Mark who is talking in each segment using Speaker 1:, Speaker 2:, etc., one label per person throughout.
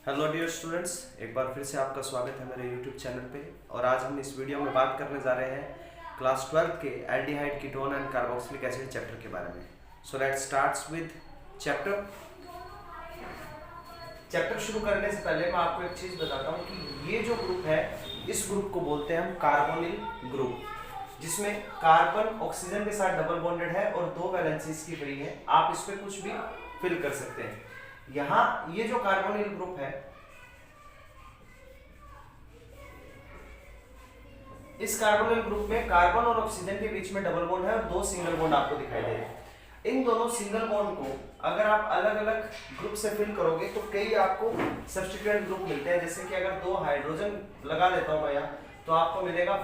Speaker 1: Hello dear students, एक बार फिर से आपका स्वागत है मेरे यूट्यूब चैनल पे। और आज हम इस वीडियो में बात करने जा रहे हैं क्लास 12 के aldehyde ketone and carboxylic acid chapter के बारे में। So let's starts with chapter. शुरू करने से पहले मैं आपको एक चीज़ बताता हूँ कि ये जो ग्रुप है, इस ग्रुप को बोलते हैं हम कार्बोनिल ग्रुप, जिसमें कार्बन ऑक्सीजन के साथ डबल बॉन्डेड है और 2 वैलेंसीज की फ्री है। आप इस पे कुछ भी फिल कर सकते हैं। यहाँ ये जो कार्बोनिल ग्रुप है, इस कार्बोनिल ग्रुप में कार्बन और ऑक्सीजन के बीच में डबल बॉन्ड है और 2 सिंगल बॉन्ड आपको दिखाई दे रहे हैं। इन दोनों सिंगल बॉन्ड को अगर आप अलग अलग ग्रुप से फिल करोगे तो कई आपको सब्स्टिट्यूएंट ग्रुप मिलते हैं। जैसे कि अगर 2 हाइड्रोजन लगा देता हूं मैं यहाँ, तो आपको मिलेगा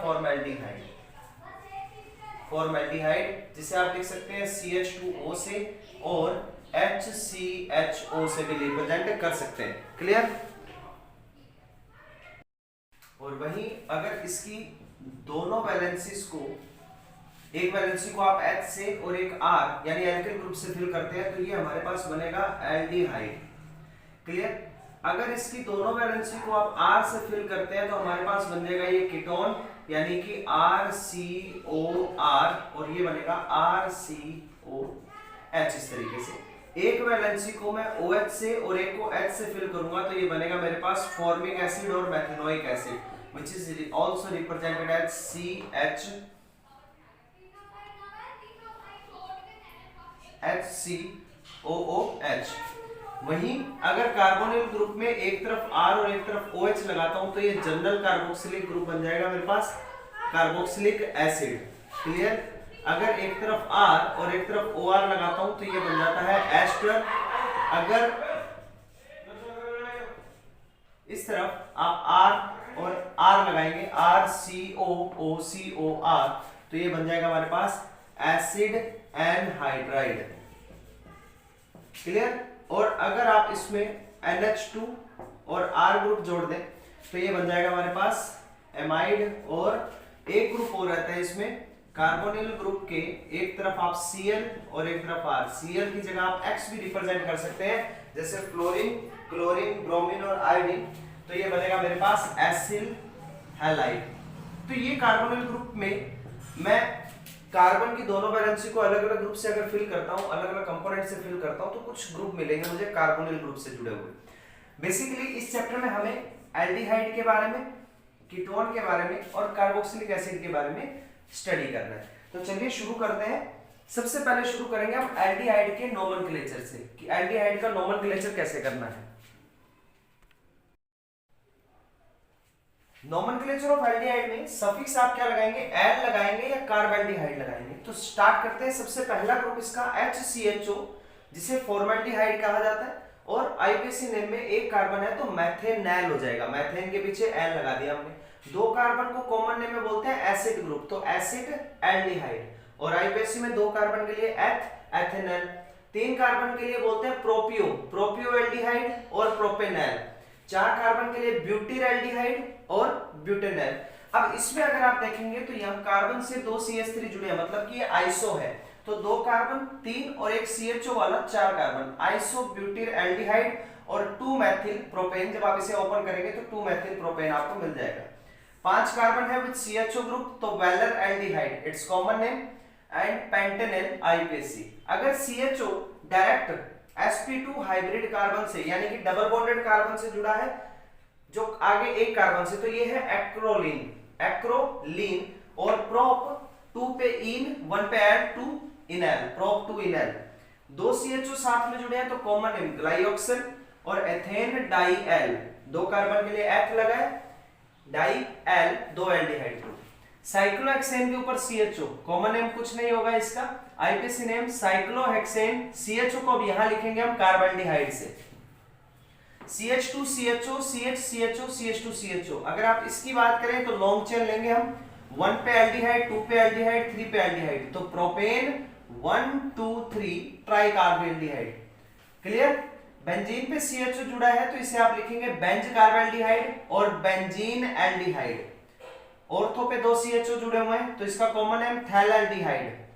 Speaker 1: फॉर्मेल्डिहाइड, जिसे आप लिख सकते हैं CH2O से और HCHO से भी रिप्रेजेंट कर सकते हैं। क्लियर? और वहीं अगर इसकी दोनों वैलेंसीज को, एक वैलेंसी को आप H से और एक R यानी एल्किल ग्रुप से फिल करते हैं तो ये हमारे पास बनेगा एल्डिहाइड। क्लियर? अगर इसकी दोनों वैलेंसी को आप R से फिल करते हैं तो हमारे पास बन जाएगा ये कीटोन, यानी कि RCOR, और ये बनेगा RCOH। इस तरीके से एक वैलेंसी को मैं OH से और एक को H से फिल करूंगा तो ये बनेगा मेरे पास फॉर्मिक एसिड और methanoic acid, which is also represented as HCOOH। वहीं अगर कार्बोनिल ग्रुप में एक तरफ R और एक तरफ OH लगाता हूं तो ये जनरल कार्बोक्सिलिक ग्रुप बन जाएगा मेरे पास, कार्बोक्सिलिक एसिड। क्लियर? अगर एक तरफ R और एक तरफ OR लगाता हूं तो ये बन जाता है एस्टर। अगर इस तरफ आप R और R लगाएंगे, RCOOCOR, तो ये बन जाएगा हमारे पास एसिड एनहाइड्राइड। क्लियर? और अगर आप इसमें NH2 और R ग्रुप जोड़ दें तो ये बन जाएगा हमारे पास एमाइड। और एक ग्रुप और रहता है इसमें कार्बोनिल ग्रुप के, एक तरफ आप Cl और एक तरफ R। Cl की जगह आप X भी रिप्रेजेंट कर सकते हैं, जैसे फ्लोरीन, क्लोरीन, ब्रोमीन और आयोडीन, तो ये बनेगा मेरे पास एसिल हैलाइड। तो ये कार्बोनिल ग्रुप में मैं कार्बन की दोनों वैलेंसी को अलग अलग ग्रुप से अगर फिल करता हूं, अलग अलग कंपोनेंट से फिल करता हूं, तो कुछ ग्रुप मिलेंगे मुझे कार्बोनिल ग्रुप से जुड़े हुए। बेसिकली इस चैप्टर में हमें एल्डिहाइड के बारे में, कीटोन के बारे में और कार्बोक्सिलिक एसिड के बारे में स्टडी करना है। तो चलिए शुरू करते हैं। सबसे पहले शुरू करेंगे हम एल्डिहाइड के नोमेनक्लेचर से, कि एल्डिहाइड का नोमेनक्लेचर कैसे करना है। नोमेनक्लेचर ऑफ एल्डिहाइड में सफिक्स आप क्या लगाएंगे, एल लगाएंगे या कार्बेल्डिहाइड लगाएंगे। तो स्टार्ट करते हैं। सबसे पहला ग्रुप इसका HCHO, जिसे फॉर्मेल्डिहाइड कहा जाता है, और आईपीसी नेम में एक कार्बन है तो मैथेनैल हो जाएगा। मैथेन के पीछे एल लगा दिया हमने। 2 कार्बन को कॉमन नेम में बोलते हैं एसिड ग्रुप, तो एसिड एल्डिहाइड। और आईपीसी में 2 कार्बन के लिए एथेनल। 3 कार्बन के लिए बोलते हैं प्रोपियो एल्डिहाइड और प्रोपेनल। 4 कार्बन के लिए ब्यूटीर एल्डिहाइड और ब्यूटेनल। अब इसमें अगर आप देखेंगे तो यहाँ कार्बन से 2 CH3 जुड़े हैं, मतलब कि ये आइसो है, तो 2 कार्बन 3 और एक CHO वाला 4 कार्बन, आइसो ब्यूटीर एल्डिहाइड और 2 मेथिल प्रोपेन। जब आप इसे ओपन करेंगे तो 2 मेथिल प्रोपेन आपको मिल जाएगा। 5 कार्बन है विद CHO ग्रुप, तो valeraldehyde, it's common name, and pentanal IUPAC. अगर CHO direct sp2 hybrid carbon से, यानी कि डबल बॉन्डेड कार्बन से जुड़ा है जो आगे एक कार्बन से, तो ये है एक्रोलीन। और प्रोप 2 पे इन, 1 पे ऐड, 2 इनैल, प्रोप 2 इनैल। 2 CHO साथ में जुड़े हैं तो कॉमन नेम ग्लाइऑक्सिल और एथेन डाइएल। 2 कार्बन के लिए एथ लगा है, डाइएल, 2 एल्डिहाइड ग्रुप। साइक्लोहेक्सेन के ऊपर CHO, कॉमन नेम कुछ नहीं होगा इसका, आईपीसी नेम साइक्लोहेक्सेन। CHO को अब यहां लिखेंगे हम कार्बेल्डिहाइड से, CH2 CHO, CH CHO, CH2 CHO। अगर आप इसकी बात करें तो लॉन्ग चेन लेंगे हम, 1 पे एल्डिहाइड, 2 पे एल्डिहाइड, 3 पे एल्डिहाइड, तो propane 1 2 3 tri carbaldehyde. Clear? Benzene पे CHO जुड़ा है तो इसे आप लिखेंगे बेंज कार्बेल्डिहाइड और बेंजीन एल्डिहाइड। ऑर्थो पे 2 CHO जुड़े हुए हैं तो इसका common name phthalaldehyde,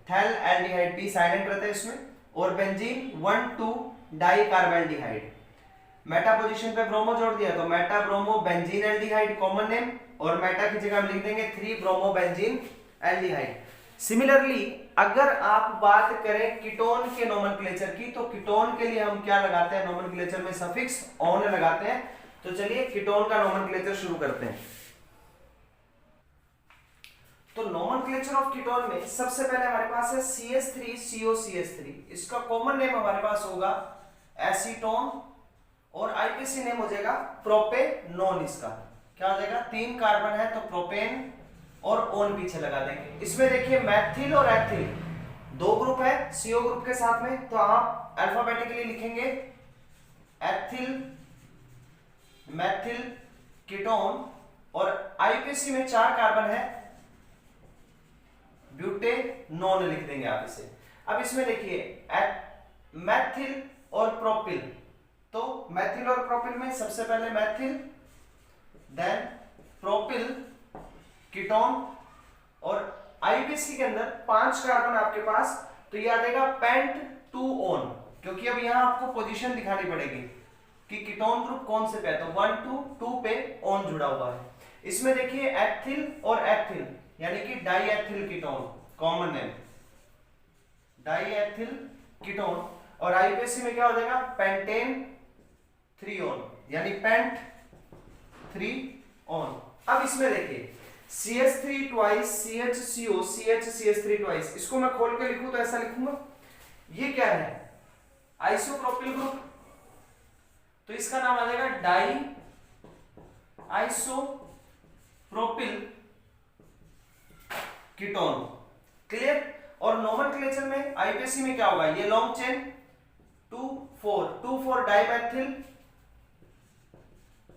Speaker 1: P silent रहता है इसमें, और benzene 1 2 di carbaldehyde. Meta position पे ब्रोमो जोड़ दिया तो meta bromo benzene aldehyde common name, और मेटा की जगह हम लिख देंगे 3 ब्रोमो बेंजीन एल्डिहाइड। सिमिलरली अगर आप बात करें कीटोन के नोमेनक्लेचर की, तो कीटोन के लिए हम क्या लगाते हैं नोमेनक्लेचर में, सफिक्स ऑन लगाते हैं। तो चलिए कीटोन का नोमेनक्लेचर शुरू करते हैं। तो नोमेनक्लेचर ऑफ कीटोन में सबसे पहले हमारे पास है CH3COCH3, इसका कॉमन नेम हमारे पास होगा एसीटोन, और आईपीसी नेम हो जाएगा प्रोपेनोन। इसका क्या हो जाएगा, 3 कार्बन है तो प्रोपेन और ओन पीछे लगा देंगे। इसमें देखिए मैथिल और एथिल 2 ग्रुप है CO ग्रुप के साथ में, तो आप अल्फाबेटिकली लिखेंगे एथिल मैथिल कीटोन, और आईपीसी में 4 कार्बन है ब्यूटेनोन लिख देंगे आप इसे। अब इसमें देखिए मैथिल और प्रोपिल, तो मैथिल और प्रोपिल में सबसे पहले मैथिल देन प्रोपिल कीटोन, और आईपीसी के अंदर 5 कार्बन आपके पास, तो ये आ जाएगा पेंट 2 ओन, क्योंकि अब यहां आपको पोजीशन दिखानी पड़ेगी कि कीटोन ग्रुप कौन से पे है, तो 1 2 पे ओन जुड़ा हुआ है। इसमें देखिए एथिल और एथिल यानी कि diethyl ketone, common name diethyl ketone, और आईपीसी में क्या हो जाएगा पेंटेन 3 ओन यानी पेंट 3 ओन। अब इसमें देखिए CH3 twice CHCO CH3 twice, इसको मैं खोल के लिखूं तो ऐसा लिखूंगा, ये क्या है आइसोप्रोपिल ग्रुप, तो इसका नाम आ जाएगा डाई आइसोप्रोपिल कीटोन। क्लियर। और नोमेनक्लेचर में आईपीसी में क्या होगा, ये लॉन्ग चेन 2,4 डाइमेथिल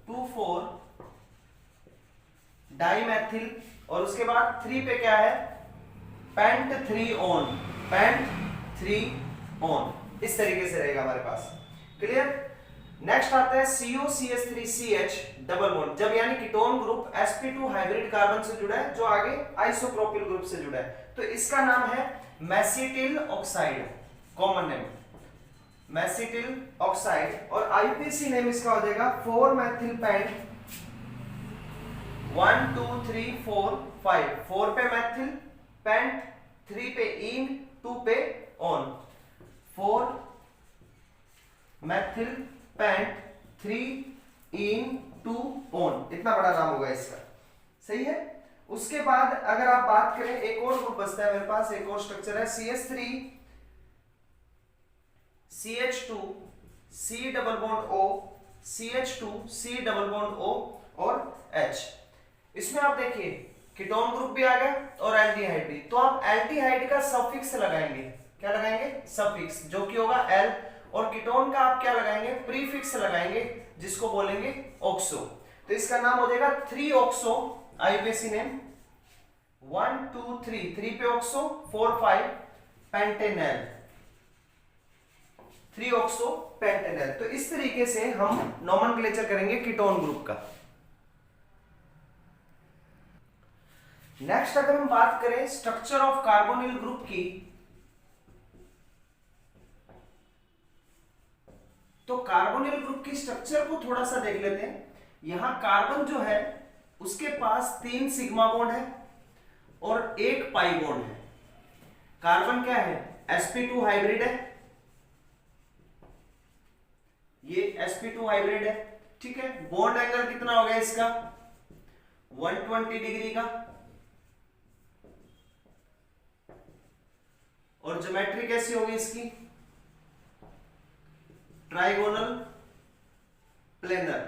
Speaker 1: 2,4 डाइमेथिल, और उसके बाद 3 पे क्या है पेंट 3 ओन, पेंट 3 ओन, इस तरीके से रहेगा हमारे पास। क्लियर। नेक्स्ट आता है COCH3CH डबल बॉन्ड, जब यानी ketone group sp2 hybrid carbon से जुड़ा है जो आगे आइसोप्रोपिल ग्रुप से जुड़ा है, तो इसका नाम है mesityl oxide, common name mesityl oxide, और आईपीसी नेम इसका हो जाएगा 4 मेथिल पेंट 1 2 3 4 5, 4 पे मैथिल पेंट, 3 पे इन, 2 पे one, 4 methyl pent 3 ene 2 one, इतना बड़ा नाम होगा इसका। सही है। उसके बाद अगर आप बात करें एक और ग्रुप बचता है मेरे पास, एक और स्ट्रक्चर है CH3 CH2 C double bond O CH2 C double bond O और H। इसमें आप देखिए कीटोन ग्रुप भी आ गया और एल्डिहाइड भी, तो आप एल्डिहाइड का सफिक्स लगाएंगे, क्या लगाएंगे सफिक्स, जो कि होगा L, और कीटोन का आप क्या लगाएंगे प्रीफिक्स लगाएंगे जिसको बोलेंगे ऑक्सो, तो इसका नाम हो जाएगा 3 ऑक्सो, आईपीसी नेम 1 2 3 पे ऑक्सो 4 5 पेंटेनल, 3 ऑक्सो पेंटेनल। तो इस तरीके से हम नोमेनक्लेचर करेंगे कीटोन ग्रुप का। नेक्स्ट अगर हम बात करें स्ट्रक्चर ऑफ कार्बोनिल ग्रुप की, तो कार्बोनिल ग्रुप की स्ट्रक्चर को थोड़ा सा देख लेते हैं। यहां कार्बन जो है उसके पास 3 सिग्मा बॉन्ड है और 1 पाई बॉन्ड है। कार्बन क्या है sp2 हाइब्रिड है, ये sp2 हाइब्रिड है, ठीक है। बॉन्ड एंगल कितना हो गया इसका 120 डिग्री का, और ज्योमेट्री कैसी होगी इसकी ट्राइगोनल प्लेनर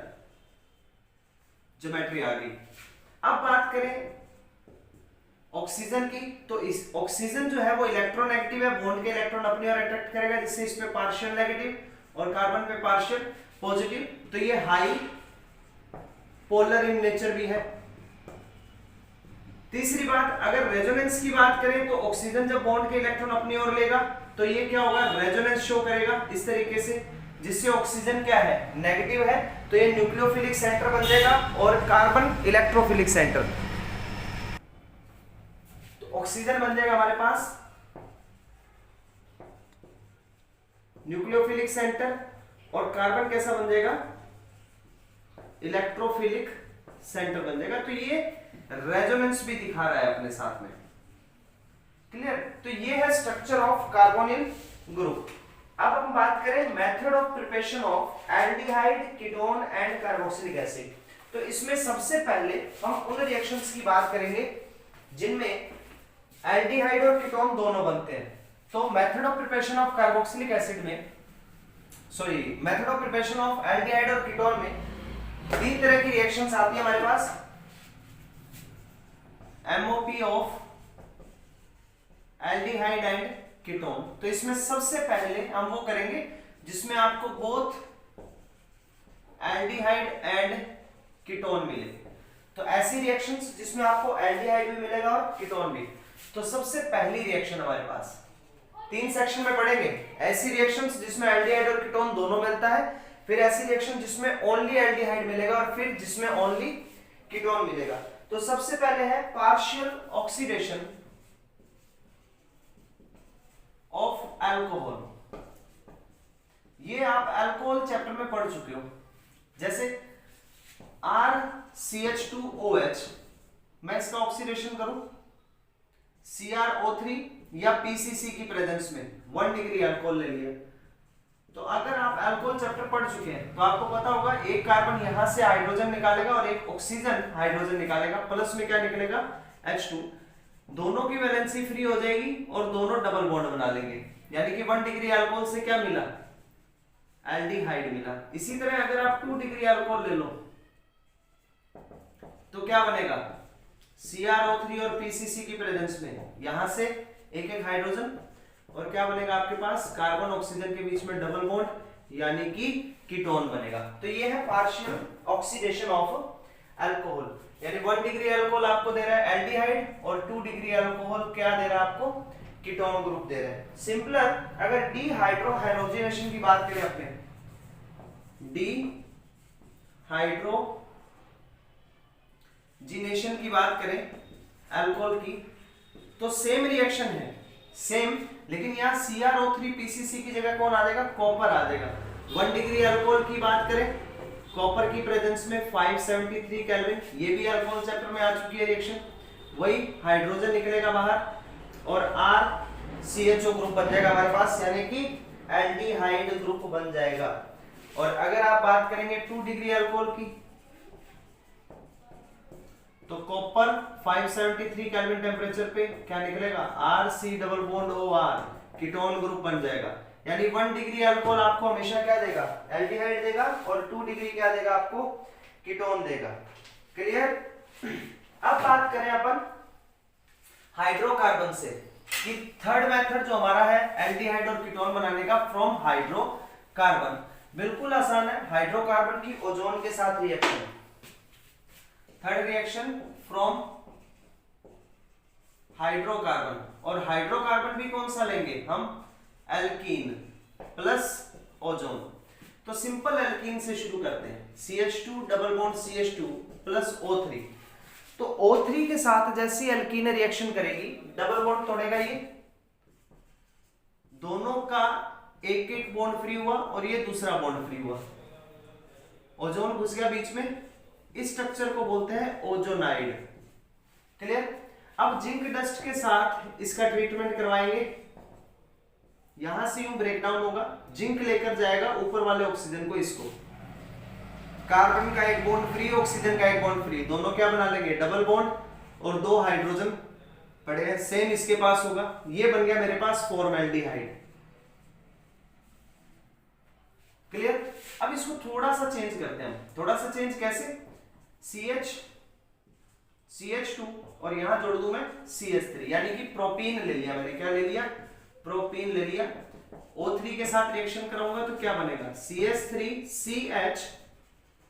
Speaker 1: ज्योमेट्री आ गई। अब बात करें ऑक्सीजन की, तो इस ऑक्सीजन जो है वो इलेक्ट्रोनेगेटिव है, बॉन्ड के इलेक्ट्रॉन अपनी ओर अट्रैक्ट करेगा जिससे इस पे पार्शियल नेगेटिव और कार्बन पे पार्शियल पॉजिटिव, तो ये हाई पोलर इन नेचर भी है। तीसरी बात अगर रेजोनेंस की बात करें तो ऑक्सीजन जब बॉन्ड के इलेक्ट्रॉन अपनी ओर लेगा तो ये क्या होगा रेजोनेंस शो करेगा इस तरीके से, जिससे ऑक्सीजन क्या है नेगेटिव है, तो ये न्यूक्लियोफिलिक सेंटर बन जाएगा और कार्बन इलेक्ट्रोफिलिक सेंटर, तो ऑक्सीजन बन जाएगा हमारे पास न्यूक्लियोफिलिक सेंटर और कार्बन कैसा बन जाएगा, इलेक्ट्रोफिलिक सेंटर बन जाएगा। तो ये रेजोनेंस भी दिखा रहा है अपने साथ में, क्लियर। तो ये है स्ट्रक्चर ऑफ कार्बोनिल ग्रुप। अब हम बात करें method of preparation of aldehyde, ketone and carboxylic acid. तो इसमें सबसे पहले हम उन रिएक्शंस की बात करेंगे जिनमें एल्डिहाइड और कीटोन दोनों बनते हैं। तो method of preparation of carboxylic acid में, sorry, method of preparation of aldehyde और कीटोन में 3 तरह की रिएक्शंस आती है हमारे पास। MOP of aldehyde and ketone. तो इसमें सबसे पहले हम वो करेंगे जिसमें आपको बोथ एल्डिहाइड एंड कीटोन मिले। तो ऐसी रिएक्शंस जिसमें आपको एल्डिहाइड भी मिलेगा और कीटोन भी। तो सबसे पहली रिएक्शन हमारे पास 3 सेक्शन में पढ़ेंगे। ऐसी रिएक्शंस जिसमें एल्डिहाइड और कीटोन दोनों मिलता है, फिर ऐसी रिएक्शन जिसमें ओनली एल्डिहाइड मिलेगा और फिर जिसमें ओनली कीटोन मिलेगा। तो सबसे पहले है पार्शियल ऑक्सीडेशन ऑफ अल्कोहल। ये आप अल्कोहल चैप्टर में पढ़ चुके हो। जैसे RCH2OH, मैं इसका ऑक्सीडेशन करूं CrO3 या PCC की प्रेजेंस में 1 डिग्री अल्कोहल ले लिया। तो अगर आप अल्कोहल चैप्टर पढ़ चुके हैं तो आपको पता होगा एक कार्बन यहां से हाइड्रोजन निकालेगा और एक ऑक्सीजन हाइड्रोजन निकालेगा, प्लस में क्या निकलेगा, H2। दोनों की वैलेंसी फ्री हो जाएगी और दोनों डबल बॉन्ड बना लेंगे, यानी कि 1 डिग्री अल्कोहल से क्या मिला, एल्डिहाइड मिला। इसी तरह अगर आप 2 डिग्री अल्कोहल ले लो तो क्या बनेगा, CrO3 और PCC की प्रेजेंस में यहां से एक एक हाइड्रोजन और क्या बनेगा आपके पास, कार्बन ऑक्सीजन के बीच में डबल बॉन्ड, यानी कि कीटोन बनेगा। तो ये है पार्शियल ऑक्सीडेशन ऑफ अल्कोहल, यानी 1 डिग्री अल्कोहल आपको दे रहा है एल्डिहाइड और 2 डिग्री अल्कोहल क्या दे रहा है आपको, कीटोन ग्रुप दे रहा है। सिंपलर अगर डिहाइड्रोहाइड्रोजनेशन की बात करें, अपने डिहाइड्रोजनेशन की बात करें अल्कोहल की, तो सेम रिएक्शन है, सेम, लेकिन यहाँ CrO3 PCC की जगह कौन आ जाएगा, कॉपर आ जाएगा। 1 डिग्री अल्कोहल की बात करें, कॉपर की प्रेजेंस में 573 केल्विन, ये भी अल्कोहल चैप्टर में आ चुकी है रिएक्शन। वही हाइड्रोजन निकलेगा बाहर और RCHO ग्रुप बन जाएगा हमारे पास, यानी कि एल्डिहाइड ग्रुप बन जाएगा। और अगर आप बात करेंगे 2 डिग्री अल्कोहल की, तो कॉपर 573 केल्विन टेम्परेचर पे क्या निकलेगा, RC double bond OR, ketone group बन जाएगा। यानी 1 डिग्री अल्कोहल आपको हमेशा क्या देगा, एल्डिहाइड देगा और 2 डिग्री क्या देगा आपको, कीटोन देगा। क्लियर। अब बात करें अपन हाइड्रोकार्बन से, कि थर्ड मेथड जो हमारा है एल्डिहाइड और कीटोन बनाने का फ्रॉम हाइड्रोकार्बन, बिल्कुल आसान है। हाइड्रोकार्बन की ओजोन के साथ reaction, third reaction from hydrocarbon, और हाइड्रोकार्बन भी कौन सा लेंगे हम, एल्कीन प्लस ओजोन। तो सिंपल एल्कीन से शुरू करते हैं, CH2 double bond CH2 plus O3। तो O3 के साथ जैसी एल्कीन रिएक्शन करेगी, डबल बॉन्ड तोड़ेगा, ये दोनों का एक एक बॉन्ड फ्री हुआ और ये दूसरा बॉन्ड फ्री हुआ, ओजोन घुस गया बीच में। इस स्ट्रक्चर को बोलते हैं ओजोनाइड। क्लियर। अब जिंक डस्ट के साथ इसका ट्रीटमेंट करवाएंगे, यहां से यूं ब्रेकडाउन होगा, जिंक लेकर जाएगा ऊपर वाले ऑक्सीजन को, इसको कार्बन का एक बॉन्ड फ्री, ऑक्सीजन का एक बॉन्ड फ्री, दोनों क्या बना लेंगे, डबल बॉन्ड और 2 हाइड्रोजन पड़े हैं, सेम इसके पास होगा, ये बन गया मेरे पास फॉर्मेल्डिहाइड। क्लियर। अब इसको थोड़ा सा चेंज करते हैं, थोड़ा सा चेंज कैसे, CH2 और यहां जोड़ दूं मैं CH3, यानी कि प्रोपीन ले लिया मैंने, क्या ले लिया, प्रोपीन ले लिया। O3 के साथ रिएक्शन कराऊंगा तो क्या बनेगा, CH3CH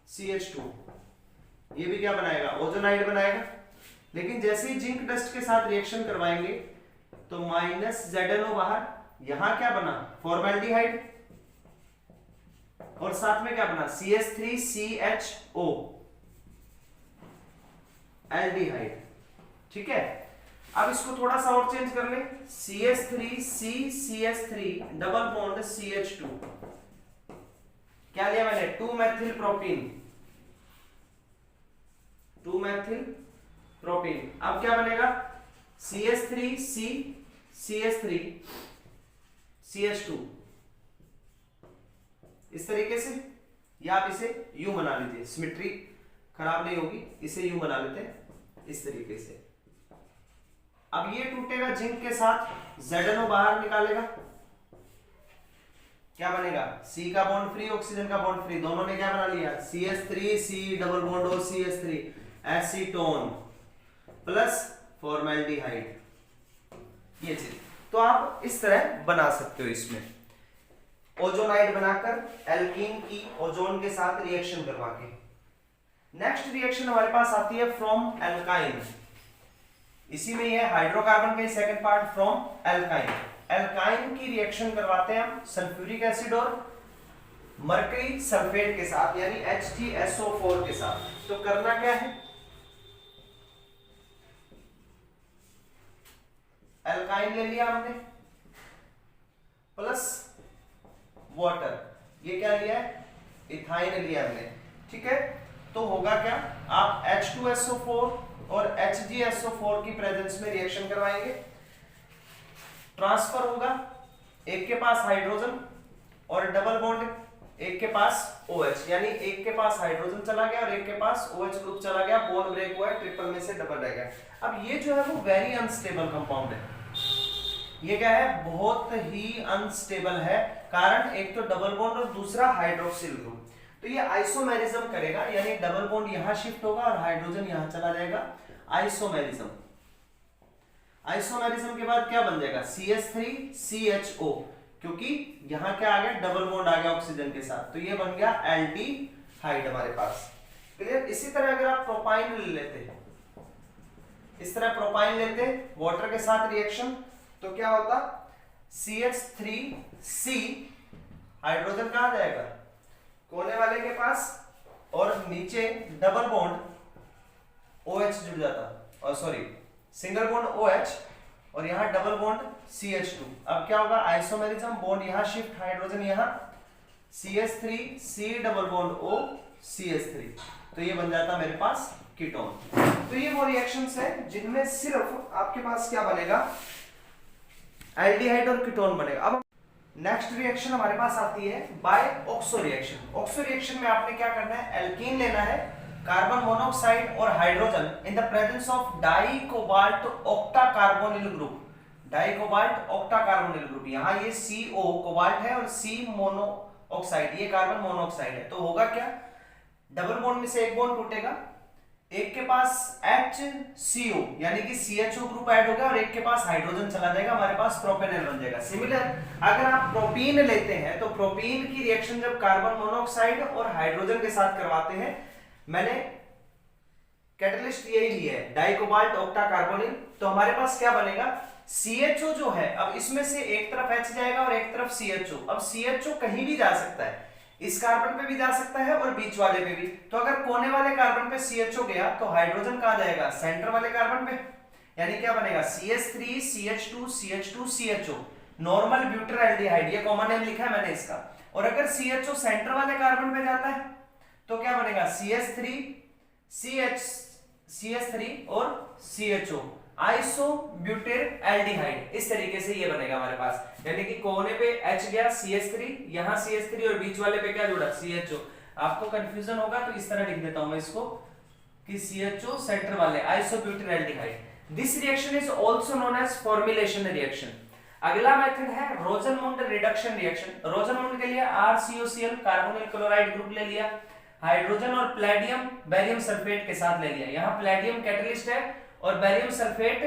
Speaker 1: CH2, ये भी क्या बनाएगा, ओजोनाइड बनाएगा। लेकिन जैसे ही जिंक डस्ट के साथ रिएक्शन करवाएंगे तो -ZnO बाहर, यहां क्या बना, फॉर्मेल्डिहाइड, और साथ में क्या बना, CH3CHO एल्डिहाइड। ठीक है। अब इसको थोड़ा सा और चेंज कर ले, CH3CCH3 डबल बॉन्ड CH2, क्या लिया मैंने, 2 मेथिल प्रोपीन, 2 मेथिल प्रोपीन। अब क्या बनेगा, CH3C CH3 CH2, इस तरीके से, या आप इसे यूं बना लीजिए, सिमेट्री खराब नहीं होगी, इसे यूं बना लेते हैं इस तरीके से। अब ये टूटेगा जिंक के साथ, ZNO बाहर निकालेगा, क्या बनेगा, C का बॉन्ड फ्री, ऑक्सीजन का बॉन्ड फ्री, दोनों ने क्या बना लिया, CH3C double bond O CH3 acetone plus formaldehyde, ये चीज। तो आप इस तरह बना सकते हो इसमें, ओजोनाइड बनाकर एल्कीन की ओजोन के साथ रिएक्शन करवा के। नेक्स्ट रिएक्शन हमारे पास आती है फ्रॉम एल्काइन, इसी में ये हाइड्रोकार्बन का second part, from alkyne. Alkyne की रिएक्शन करवाते हैं हम सल्फ्यूरिक एसिड और मरकरी सल्फेट के साथ, यानी HTSO4 के साथ। तो करना क्या है, एल्काइन ले लिया हमने प्लस वाटर, ये क्या लिया है, इथाइन लिया हमने, ठीक है। तो होगा क्या, आप H2SO4 और HgSO4 की प्रेजेंस में रिएक्शन करवाएंगे, ट्रांसफर होगा, एक के पास हाइड्रोजन और डबल बॉन्ड, एक के पास OH, यानी एक के पास हाइड्रोजन चला गया और एक के पास OH ग्रुप चला गया, बॉन्ड ब्रेक हुआ है, ट्रिपल में से डबल रह गया। अब ये जो है वो वेरी अनस्टेबल कंपाउंड है, ये क्या है, बहुत ही अनस्टेबल है, कारण एक तो डबल बॉन्ड और दूसरा हाइड्रोक्सिल ग्रुप। तो ये आइसोमेरिज्म करेगा, यानी डबल बॉन्ड यहां शिफ्ट होगा और हाइड्रोजन यहां चला जाएगा, आइसोमेरिज्म। आइसोमेरिज्म के बाद क्या बन जाएगा, CH3CHO, क्योंकि यहां क्या आ गया, डबल बॉन्ड आ गया ऑक्सीजन के साथ, तो ये बन गया एल्डिहाइड हमारे पास। क्लियर। इसी तरह अगर आप प्रोपाइन ले लेते, इस तरह प्रोपाइन लेते वाटर के साथ रिएक्शन, तो क्या होता, CH3C हाइड्रोजन कहां जाएगा, कोने वाले के पास, और नीचे डबल बॉन्ड OH जुड़ जाता, और सॉरी सिंगल बॉन्ड OH और यहां डबल बॉन्ड CH2। अब क्या होगा, आइसोमेरिज्म, बॉन्ड यहां शिफ्ट, हाइड्रोजन यहां, CH3C double bond O CH3, तो ये बन जाता मेरे पास कीटोन। तो ये वो रिएक्शंस है जिनमें सिर्फ आपके पास क्या बनेगा, एल्डिहाइड और कीटोन बनेगा। अब नेक्स्ट रिएक्शन हमारे पास आती है by oxo reaction. Oxo reaction में आपने क्या करना है, एल्कीन लेना है, कार्बन मोनोऑक्साइड और hydrogen in the presence of di cobalt octa carbonyl group, di cobalt octa carbonyl group, यहाँ ये CO कोबाल्ट है और C मोनोऑक्साइड, ये कार्बन मोनोऑक्साइड है। तो होगा क्या, डबल बॉन्ड में से एक बॉन्ड टूटेगा, एक के पास HCO यानी कि CHO ग्रुप ऐड हो गया और एक के पास हाइड्रोजन चला जाएगा, हमारे पास प्रोपेनॉल बन जाएगा। सिमिलर अगर आप प्रोपीन लेते हैं तो प्रोपीन की रिएक्शन जब कार्बन मोनोऑक्साइड और हाइड्रोजन के साथ करवाते हैं, मैंने कैटलिस्ट यही लिया है, डाइकोबाल्ट ऑक्टा कार्बोनिल, तो हमारे पास क्या बनेगा, CHO जो है, अब इसमें से एक तरफ H जाएगा और एक तरफ CHO। अब CHO कहीं भी जा सकता है, इस कार्बन पे भी जा सकता है और बीच वाले पे भी। तो अगर कोने वाले कार्बन पे CHO गया तो हाइड्रोजन कहां जाएगा, सेंटर वाले कार्बन पे, यानी क्या बनेगा, CH3 CH2 CH2 CHO, normal butyraldehyde, ये कॉमन नेम लिखा है मैंने इसका। और अगर CHO सेंटर वाले कार्बन पे जाता है तो क्या बनेगा, CH3 और CHO, आइसोब्यूटेर एल्डिहाइड, इस तरीके से ये बनेगा हमारे पास। यानी कि कोने पे H गया, CH3, यहाँ CH3 और बीच वाले पे क्या जुड़ा, CHO। आपको कंफ्यूजन होगा तो इस तरह लिख देता हूं मैं इसको कि CHO सेंटर वाले, isobutyraldehyde. This reaction is also known as formulation reaction. अगला मेथड है रोजनमुंड रिडक्शन रिएक्शन। रोजनमुंड के लिए RCOCl कार्बोनिल क्लोराइड ग्रुप ले लिया, हाइड्रोजन और प्लेडियम बेरियम सल्फेट के साथ ले लिया। यहाँ प्लेडियम कैटलिस्ट है और बेरियम सल्फेट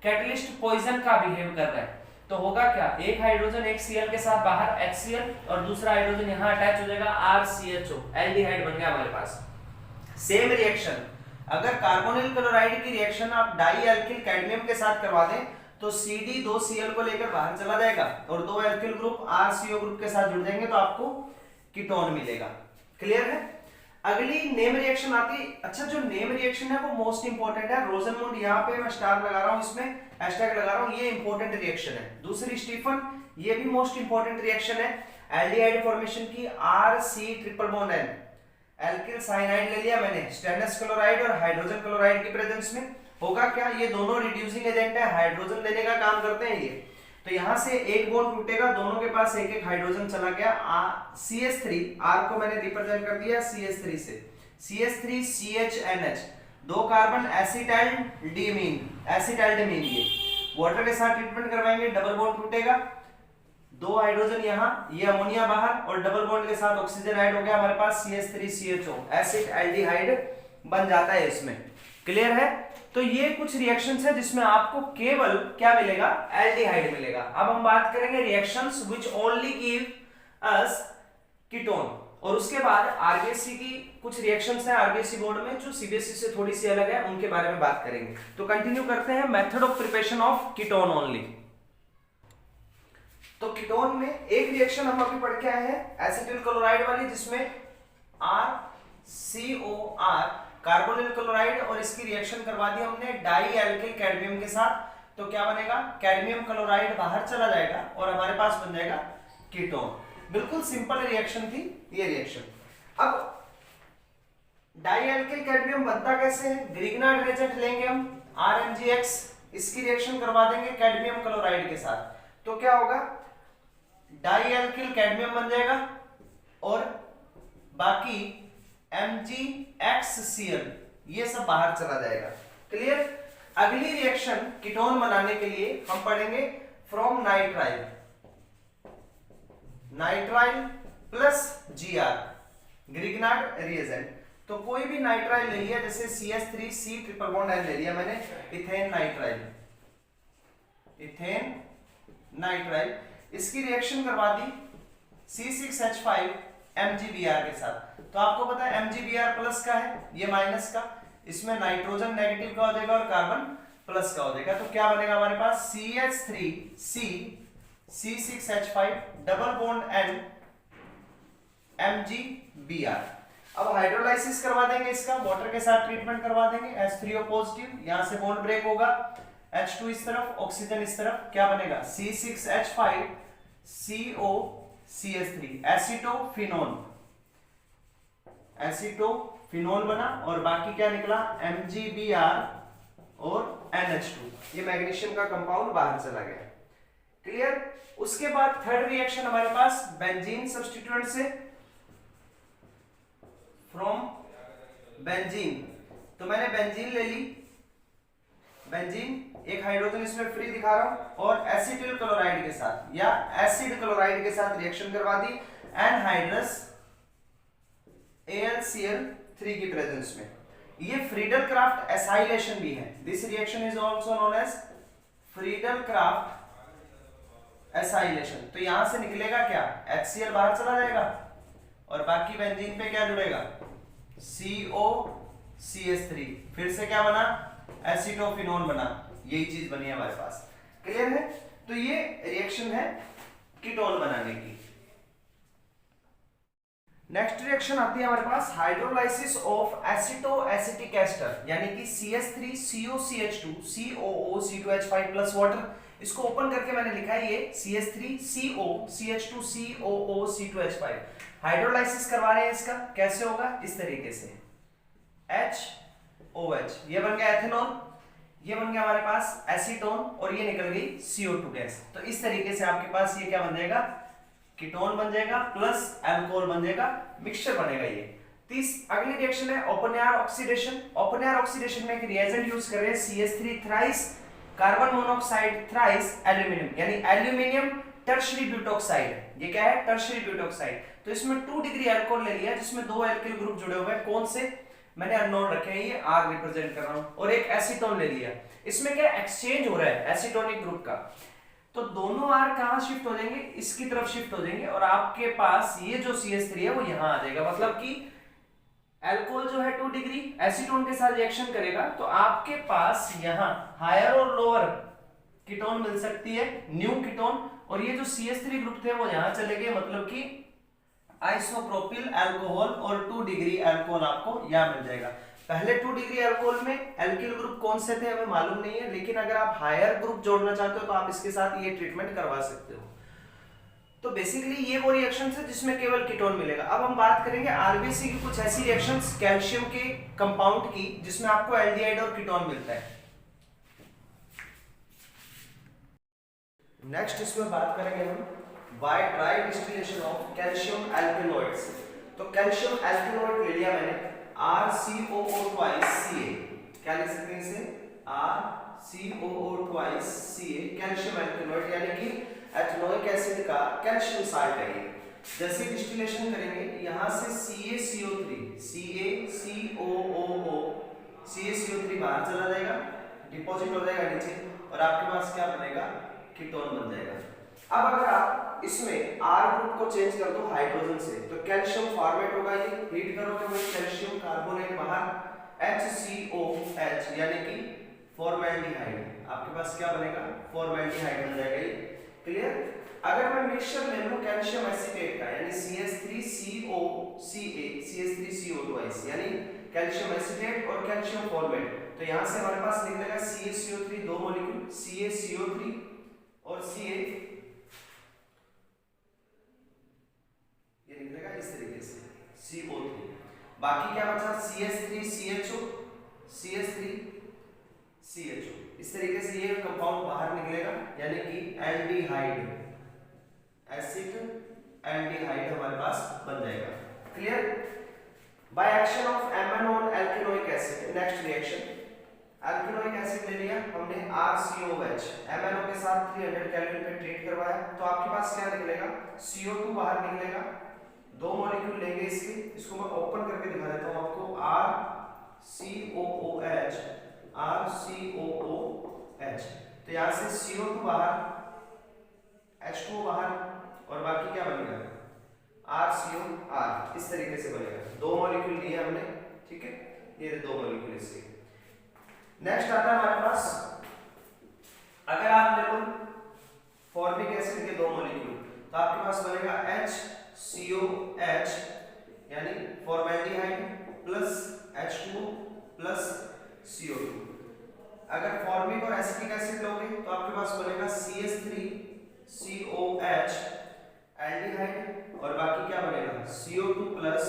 Speaker 1: कैटलिस्ट पॉइजन का बिहेव कर रहा है। तो होगा क्या, एक हाइड्रोजन एक Cl के साथ बाहर HCl और दूसरा हाइड्रोजन यहाँ अटैच हो जाएगा RCHO, एल्डिहाइड बन गया हमारे पास। सेम रिएक्शन अगर कार्बोनिल क्लोराइड की रिएक्शन आप डाई एल्किल कैडमियम के साथ करवा दें तो CD 2Cl को लेकर बाहर चला जाएगा और दो एल्किल ग्रुप RCO ग्रुप के साथ जुड़ जाएंगे तो आपको कीटोन मिलेगा। क्लियर है। अगली नेम रिएक्शन आती है। अच्छा, जो नेम रिएक्शन है वो मोस्ट इंपोर्टेंट है। रोजनमुंड यहाँ पे मैं स्टार लगा रहा हूँ, इसमें हैशटैग लगा रहा हूँ, ये इंपोर्टेंट रिएक्शन है। दूसरी स्टीफन, ये भी मोस्ट इंपोर्टेंट रिएक्शन है। एल्डिहाइड फॉर्मेशन की R C triple bond N, alkyl cyanide ले लिया मैंने स्टेनलेस क्लोराइड और हाइड्रोजन क्लोराइड की प्रेजेंस में, होगा क्या, ये दोनों रिड्यूसिंग एजेंट है, हाइड्रोजन देने का काम करते हैं ये, तो यहां से एक बॉन्ड टूटेगा, दोनों के पास एक एक हाइड्रोजन चला गया, CH3 R को मैंने रिप्रेजेंट कर दिया CH3 से, CH3 CHNH, दो कार्बन एसिटाइलडीमीन, एसिटाइलडीमीन ये वाटर के साथ ट्रीटमेंट करवाएंगे, डबल बॉन्ड टूटेगा, दो हाइड्रोजन यहाँ, ये अमोनिया बाहर और डबल बॉन्ड के साथ ऑक्सीजन ऐड हो गया हमारे पास CH3CHO, एसिड एल्डिहाइड बन जाता है इसमें। क्लियर है? तो ये कुछ रिएक्शंस है जिसमें आपको केवल क्या मिलेगा, एल्डिहाइड मिलेगा। अब हम बात करेंगे reactions which only give us ketone, और उसके बाद आरबीएससी की कुछ रिएक्शंस हैं आरबीएससी बोर्ड में जो सीबीएसई से थोड़ी सी अलग है, उनके बारे में बात करेंगे। तो कंटिन्यू करते हैं, method of preparation of ketone only. तो कीटोन में एक रिएक्शन हम अभी पढ़ के आए हैं एसिटिल क्लोराइड वाली, जिसमें RCOR कार्बोनिल क्लोराइड, और इसकी रिएक्शन करवा दी हमने डाई एल्किल कैडमियम के साथ, तो क्या बनेगा, कैडमियम क्लोराइड बाहर चला जाएगा और हमारे पास बन जाएगा कीटोन। बिल्कुल सिंपल रिएक्शन थी ये रिएक्शन। अब डाई एल्किल कैडमियम बनता कैसे है, ग्रिग्नार्ड रिएजेंट लेंगे हम RMgX, इसकी रिएक्शन करवा देंगे कैडमियम क्लोराइड के साथ, तो क्या होगा, डाई एल्किल कैडमियम बन जाएगा और बाकी MgXCl ये सब बाहर चला जाएगा। क्लियर? अगली रिएक्शन कीटोन बनाने के लिए हम पढ़ेंगे from nitrile, nitrile plus Gr, Grignard reagent, तो कोई भी नाइट्राइल ले लिया, जैसे CH3C ट्रिपल बॉन्ड N ले लिया मैंने, इथेन नाइट्राइल, इथेन नाइट्राइल, इसकी रिएक्शन करवा दी C6H5 MgBr के साथ, तो आपको पता है MgBr प्लस का है, ये माइनस का, इसमें नाइट्रोजन नेगेटिव का हो जाएगा और कार्बन प्लस का हो जाएगा, तो क्या बनेगा हमारे पास CH3C C6H5 double bond N MgBr। अब हाइड्रोलाइसिस करवा देंगे इसका, वाटर के साथ ट्रीटमेंट करवा देंगे, H3O पॉजिटिव, यहां से बॉन्ड ब्रेक होगा, H2 इस तरफ, ऑक्सीजन इस तरफ, क्या बनेगा C6H5 COCH3 एसिटोफिनोन, एसिटोफिनोन बना, और बाकी क्या निकला MgBr और NH2, ये मैग्नीशियम का कंपाउंड बाहर चला गया। क्लियर? उसके बाद थर्ड रिएक्शन हमारे पास बेंजीन सब्स्टिट्यूएंट से, फ्रॉम बेंजीन, तो मैंने बेंजीन ले ली, बेंजीन एक हाइड्रोजन इसमें फ्री दिखा रहा हूं, और एसिटिल क्लोराइड के साथ या एसिड क्लोराइड के साथ रिएक्शन करवा दी एनहाइड्रस AlCl3 की प्रेजेंस में। ये फ्रीडल क्राफ्ट एसाइलेशन भी है, this reaction is also known as Friedel Crafts acylation. तो यहां से निकलेगा क्या, HCl बाहर चला जाएगा और बाकी बेंजीन पे क्या जुड़ेगा, COCH3, फिर से क्या बना, एसिटोफिनोन बना, यही चीज बनी है हमारे पास। क्लियर है? तो ये रिएक्शन है कीटोन बनाने की। नेक्स्ट रिएक्शन आती है हमारे पास हाइड्रोलाइसिस ऑफ एसिटोएसिटिक एस्टर, यानी कि CH3COCH2 COOC2H5 प्लस वाटर। इसको ओपन करके मैंने लिखा है ये CH3COCH2 COOC2H5। हाइड्रोलाइसिस करवा रहे हैं इसका, कैसे होगा, इस तरीके से HOH, ये बन गया एथेनॉल, ये बन गया हमारे पास एसीटोन, और ये निकल गई CO2 गैस। तो इस तरीके से आपके पास ये क्या बन जाएगा, कीटोन बन जाएगा प्लस अल्कोहल बन जाएगा, मिक्सचर बनेगा ये। अगली रिएक्शन है ओपन-एयर ऑक्सीडेशन। ओपन-एयर ऑक्सीडेशन में एक रिएजेंट यूज कर रहे हैं CH3 thrice carbon monoxide thrice aluminium, यानी एल्यूमिनियम टर्शरी ब्यूटोक्साइड। ये क्या है, टर्शरी ब्यूटोक्साइड। तो इसमें 2 डिग्री अल्कोहल ले लिया, जिसमें 2 एल्किल ग्रुप जुड़े हुए हैं, कौन से, मैंने अननोन रखे हैं, ये R रिप्रेजेंट कर रहा हूं, और एक एसीटोन ले लिया। इसमें क्या एक्सचेंज हो रहा है एसीटोनिक ग्रुप का, तो दोनों R कहां शिफ्ट हो जाएंगे, इसकी तरफ शिफ्ट हो जाएंगे, और आपके पास ये जो CH3 है वो यहां आ जाएगा। मतलब कि अल्कोहल जो है 2 डिग्री एसीटोन के साथ रिएक्शन करेगा, तो आपके पास यहां हायर और लोअर कीटोन मिल सकती है, न्यू कीटोन, और ये जो CH3 ग्रुप थे वो यहां चले गए, मतलब कि आइसोप्रोपिल अल्कोहल और 2 डिग्री अल्कोहल आपको यहां मिल जाएगा। पहले 2 डिग्री अल्कोहल में एल्किल ग्रुप कौन से थे हमें मालूम नहीं है, लेकिन अगर आप हायर ग्रुप जोड़ना चाहते हो तो आप इसके साथ ये ट्रीटमेंट करवा सकते हो। तो बेसिकली ये वो रिएक्शंस है जिसमें केवल कीटोन मिलेगा। अब हम बात करेंगे आरबीसी की कुछ ऐसी रिएक्शंस कैल्शियम के कंपाउंड की जिसमें आपको एल्डिहाइड और कीटोन मिलता है। नेक्स्ट इसमें बात करेंगे हम by dry distillation of calcium alkanoate से। तो कैल्शियम एल्केनॉइड ले लिया मैंने RCOO2Ca, क्या लिख सकते हैं इसे RCOO2Ca कैल्शियम एल्केनॉइड, यानी कि एथेनोइक एसिड का कैल्शियम साल्ट है ये। जैसे डिस्टिलेशन करेंगे यहाँ से CaCO3 बाहर चला जाएगा, डिपॉजिट हो जाएगा नीचे और आपके पास क्या बनेगा, कीटोन बन जाएगा। अब अगर आप इसमें R ग्रुप को चेंज कर दो हाइड्रोजन से तो कैल्शियम फॉर्मेट होगा, ये हीट करोगे वो कैल्शियम कार्बोनेट बाहर HCOH यानी कि फॉर्मेल्डिहाइड, आपके पास क्या बनेगा, फॉर्मेल्डिहाइड बन जाएगा ये। क्लियर। अगर मैं मिक्सचर ले लूं कैल्शियम एसीटेट का यानी CH3COCA CH3CO2 यानी कैल्शियम एसीटेट और कैल्शियम फॉर्मेट, तो यहां से हमारे पास निकलेगा CaCO3 दो मॉलिक्यूल CaCO3 और Ca, ये निकलेगा इस तरीके से CO3, बाकी क्या बचा CH3CHO CH3CHO, इस तरीके से ये कंपाउंड बाहर निकलेगा यानी कि एल्डिहाइड, एसिड एल्डिहाइड हमारे पास बन जाएगा। Clear. By action of MN on alkanoic acid, next reaction alkanoic acid ले लिया हमने RCOH, MnO के साथ 300 केल्विन पे ट्रीट करवाया तो आपके पास क्या निकलेगा, CO2 बाहर निकलेगा, दो मॉलिक्यूल लेंगे इसके, इसको मैं ओपन करके दिखा देता हूं आपको, RCOOH, तो यहां से CO2 बाहर, H2O बाहर और बाकी क्या बनेगा, RCOR, इस तरीके से बनेगा। दो मॉलिक्यूल लिए हमने, ठीक है, ये दो मॉलिक्यूल इसके। नेक्स्ट आता है हमारे पास, अगर आप ले लो फॉर्मिक एसिड के दो मॉलिक्यूल तो आपके पास बनेगा HCOH यानी formaldehyde plus H2O plus CO2। अगर फॉर्मिक और एसिटिक एसिड लोगे तो आपके पास बनेगा CH3COH एल्डिहाइड और बाकी क्या बनेगा, CO2 plus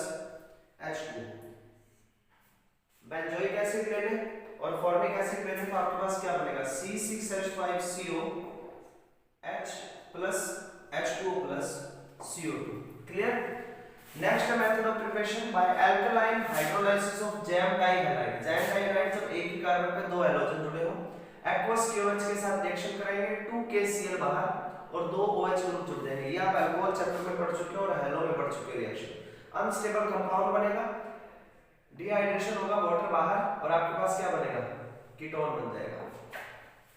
Speaker 1: H2। Benzoic acid ले लें और फॉर्मिक एसिड ले लें तो आपके पास क्या बनेगा, C6H5COH plus H2O plus CO2। Clear. Next है method of preparation by alkaline hydrolysis of gem dihalide. Gem dihalide जब एक ही कार्बन पे दो हैलोजन जुड़े हो, एक्वस KOH के साथ रिएक्शन कराएंगे, 2KCl बाहर और दो OH ग्रुप जुड़ जाएंगे। ये आप अल्कोहल चैप्टर में पढ़ चुके हो और हेलो में पढ़ चुके हो। रिएक्शन अनस्टेबल कंपाउंड बनेगा, डिहाइड्रेशन होगा, वाटर बाहर और आपके पास क्या बनेगा, कीटोन बन जाएगा।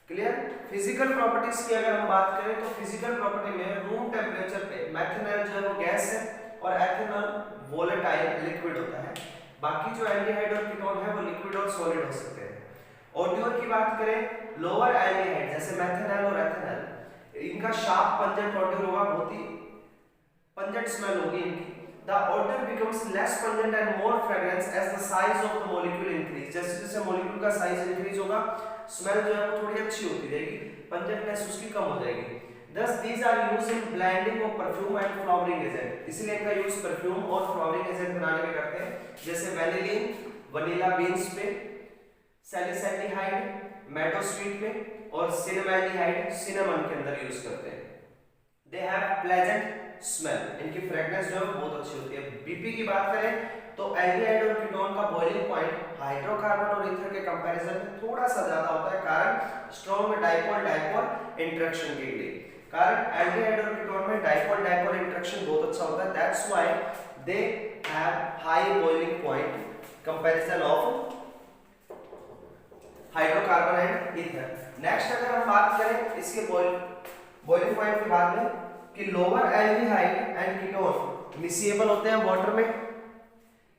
Speaker 1: क्लियर। फिजिकल प्रॉपर्टीज की अगर हम बात करें तो फिजिकल प्रॉपर्टी में रूम टेम्परेचर पे मेथनॉल जो है वो गैस है और एथेनॉल वोलेटाइल लिक्विड होता है। बाकी जो एल्डिहाइड और कीटोन है वो लिक्विड और सॉलिड हो सकते हैं। ऑडियो की बात करें, लोअर एल्डिहाइड जैसे मेथनॉल और एथेनॉल, इनका शार्प पंजेंट ऑडियो होगा, बहुत ही पंजेंट स्मेल होगी इनकी। The odor becomes less pungent and more fragrance as the size of the molecule increase। जैसे जैसे मॉलिक्यूल का साइज इंक्रीज होगा स्मेल जो है वो थोड़ी अच्छी होती रहेगी, पंजेंटनेस उसकी कम हो जाएगी। Thus these are used in blending of perfume and flowering agent। इसलिए इनका यूज परफ्यूम और फ्लावरिंग एजेंट बनाने में करते हैं, जैसे वेनिलिन वनीला बीन्स पे, सैलिसाइल्डिहाइड मेडोस्वीट पे और सिनेमैल्डिहाइड सिनेमन के अंदर यूज करते हैं। They have pleasant स्मेल, इनकी फ्रेगनेंस जो है बहुत अच्छी होती है। बीपी की बात करें तो एल्डिहाइड और कीटोन का बॉइलिंग पॉइंट हाइड्रोकार्बन और ईथर के कंपैरिजन में थोड़ा सा ज्यादा होता है, कारण स्ट्रॉन्ग डाइपोल डाइपोल इंटरेक्शन के लिए। कारण एल्डिहाइड और कीटोन में डाइपोल डाइपोल इंटरेक्शन बहुत अच्छा होता है, that's why they have high boiling point comparison of hydrocarbon and ether. Next अगर हम बात करें इसके बॉइलिंग पॉइंट के बाद में कि lower aldehyde and ketone miscible होते हैं वाटर में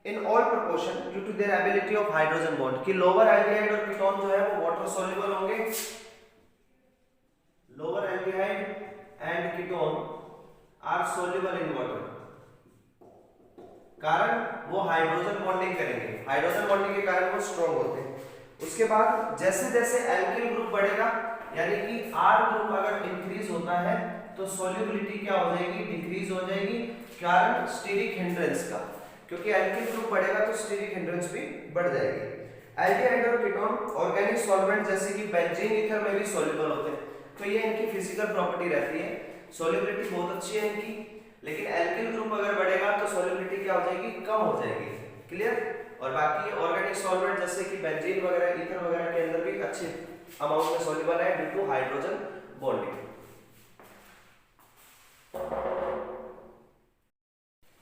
Speaker 1: in all proportion due to their ability of hydrogen bond. कि लोअर एल्डिहाइड और कीटोन जो है वो वाटर सॉल्युबल होंगे, lower aldehyde and ketone are soluble in water, कारण वो हाइड्रोजन बॉन्डिंग करेंगे, हाइड्रोजन बॉन्डिंग के कारण वो स्ट्रांग होते हैं। उसके बाद जैसे जैसे एल्किल ग्रुप बढ़ेगा यानी कि R ग्रुप अगर इंक्रीज होता है तो सॉल्युबिलिटी क्या हो जाएगी, डिक्रीज हो जाएगी, कारण स्टीरिक हिंड्रेंस का, क्योंकि एल्किल ग्रुप बढ़ेगा तो स्टीरिक हिंड्रेंस भी बढ़ जाएगी। एल्डिहाइड और कीटोन ऑर्गेनिक सॉल्वेंट जैसे कि बेंजीन ईथर में भी सॉल्युबल होते हैं, तो ये इनकी फिजिकल प्रॉपर्टी रहती है, सॉल्युबिलिटी बहुत अच्छी है इनकी। लेकिन एल्किल ग्रुप अगर बढ़ेगा तो सॉल्युबिलिटी क्या हो जाएगी, कम हो जाएगी। क्लियर। और बाकी ऑर्गेनिक सॉल्वेंट जैसे कि बेंजीन वगैरह, ईथर वगैरह के अंदर भी अच्छे अमाउंट में सॉल्युबल है due to hydrogen bonding.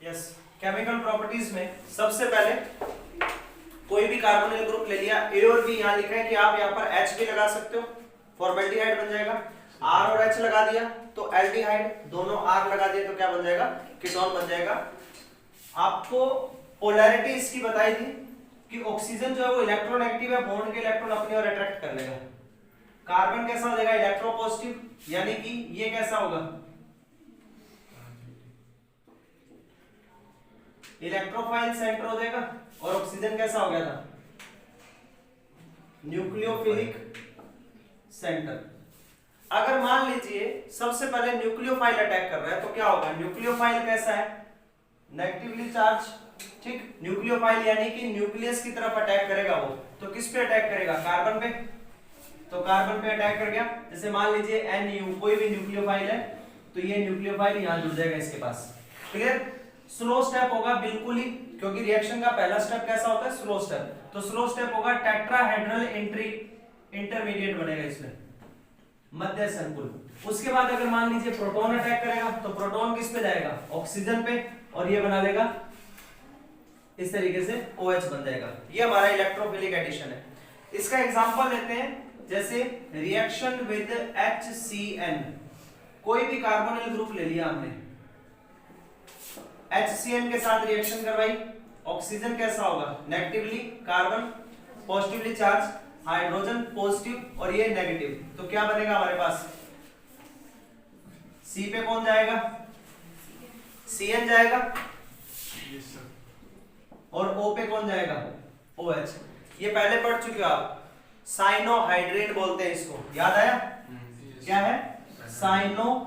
Speaker 1: Yes, chemical properties में सबसे पहले कोई भी कार्बोनिल ग्रुप ले लिया, ए और बी यहां लिखा है कि आप यहां पर H भी लगा सकते हो, फॉर्मेल्डिहाइड बन जाएगा। R और H लगा दिया तो एल्डिहाइड, दोनों R लगा दिए तो क्या बन जाएगा, कीटोन बन जाएगा। आपको पोलैरिटी इसकी बताई थी कि ऑक्सीजन जो है वो इलेक्ट्रोनेगेटिव है, बॉन्ड के इलेक्ट्रॉन अपनी ओर अट्रैक्ट कर लेगा। कार्बन कैसा हो जाएगा, इलेक्ट्रोपॉजिटिव, यानी कि ये कैसा होगा, इलेक्ट्रोफाइल सेंटर हो जाएगा। और ऑक्सीजन कैसा हो गया था, न्यूक्लियोफिलिक सेंटर। अगर मान लीजिए सबसे पहले न्यूक्लियोफाइल अटैक कर रहा है तो क्या होगा, न्यूक्लियोफाइल कैसा है, नेगेटिवली चार्ज, ठीक। न्यूक्लियोफाइल यानी कि न्यूक्लियस की तरफ अटैक करेगा वो, तो किस पे अटैक करेगा, कार्बन पे, तो कार्बन पे अटैक कर गया। जैसे मान लीजिए NU कोई भी न्यूक्लियोफाइल है तो ये न्यूक्लियोफाइल यहां जुड़ जाएगा इसके पास। क्लियर। स्लो स्टेप होगा बिल्कुल ही, क्योंकि रिएक्शन का पहला स्टेप कैसा होता है, स्लो स्टेप, तो स्लो स्टेप होगा टेट्राहेड्रल इंटरमीडिएट बनेगा इसमें, मध्य संकुल। उसके बाद अगर मान लीजिए प्रोटॉन अटैक करेगा तो प्रोटॉन किस पे जाएगा, ऑक्सीजन पे, और ये बना लेगा इस तरीके से OH बन जाएगा। ये हमारा इलेक्ट्रोफिलिक एडिशन है। इसका एग्जांपल लेते हैं, जैसे रिएक्शन विद HCN, कोई भी कार्बोनिल ग्रुप ले लिया हमने, HCN के साथ रिएक्शन करवाई, ऑक्सीजन कैसा होगा, negatively, carbon positively charge, hydrogen positive और ये नेगेटिव, तो क्या बनेगा हमारे पास, C पे कौन जाएगा, CN जाएगा, और O पे कौन जाएगा, OH। ये पहले पढ़ चुके हो आप, साइनोहाइड्रेट बोलते हैं इसको, याद आया, क्या है, साइनोहाइड्रेट,